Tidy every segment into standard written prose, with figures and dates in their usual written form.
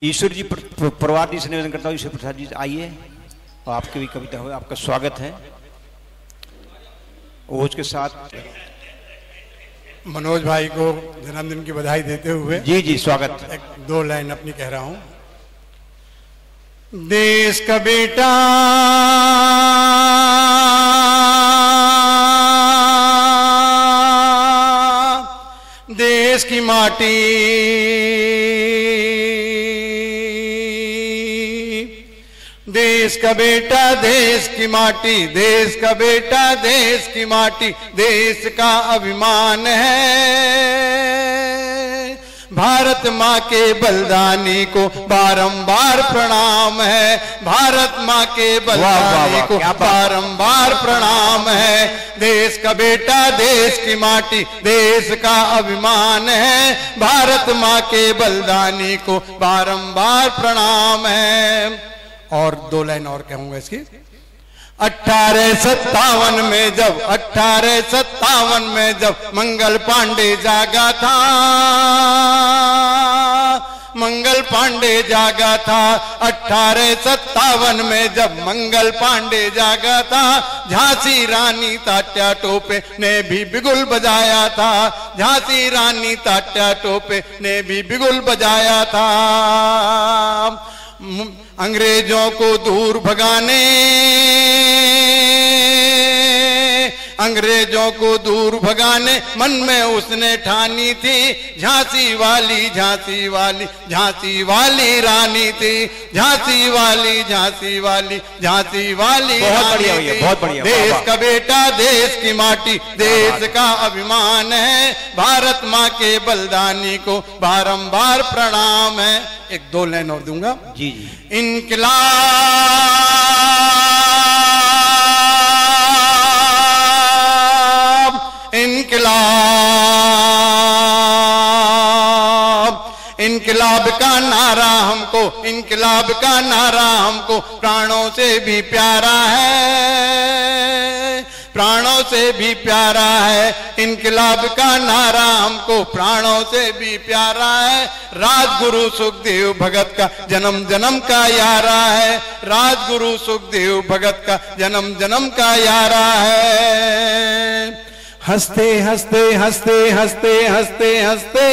ईश्वर जी परिवार जी से निवेदन करता हूँ, ईश्वर प्रसाद जी आइए और आपकी भी कविता हो, आपका स्वागत है। ओज के साथ मनोज भाई को जन्मदिन की बधाई देते हुए जी जी स्वागत। एक दो लाइन अपनी कह रहा हूं। देश का बेटा देश की माटी, देश का बेटा देश की माटी, देश का बेटा देश की माटी, देश का अभिमान है। भारत माँ के बलिदानी को बारंबार प्रणाम है, भारत माँ के बलिदानी को बारंबार प्रणाम है। देश का बेटा देश की माटी, देश का अभिमान है, भारत माँ के बलिदानी को बारंबार प्रणाम है। और दो लाइन और कहूंगा इसकी। 1857 में जब 1857 में जब मंगल पांडे जागा था, मंगल पांडे जागा था, 1857 में जब मंगल पांडे जागा था, झांसी रानी तात्या टोपे ने भी बिगुल बजाया था, झांसी रानी तात्या टोपे ने भी बिगुल बजाया था। अंग्रेजों को दूर भगाने, अंग्रेजों को दूर भगाने मन में उसने ठानी थी। झांसी वाली झांसी वाली झांसी वाली रानी थी, झांसी वाली झांसी वाली झांसी वाली रानी थी। बहुत बढ़िया। देश का बेटा देश की माटी, देश का अभिमान है, भारत माँ के बलिदानी को बारंबार प्रणाम है। एक दो लाइन और दूंगा जी जी। इनकलाब का नारा हमको, इनकलाब का नारा हमको प्राणों से भी प्यारा है, प्राणों से भी प्यारा है। इनकलाब का नारा हमको प्राणों से भी प्यारा है। राजगुरु सुखदेव भगत का जन्म जन्म का यारा है, राजगुरु सुखदेव भगत का जन्म जन्म का यारा है। हंसते हंसते हंसते हंसते हंसते हंसते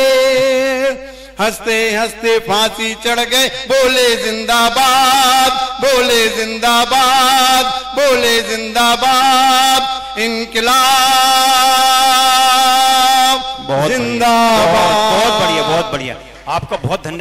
हंसते हंसते फांसी चढ़ गए, बोले जिंदाबाद, बोले जिंदाबाद, बोले जिंदाबाद, इनकलाब जिंदाबाद। बहुत बढ़िया, बहुत बढ़िया। आपका बहुत धन्यवाद।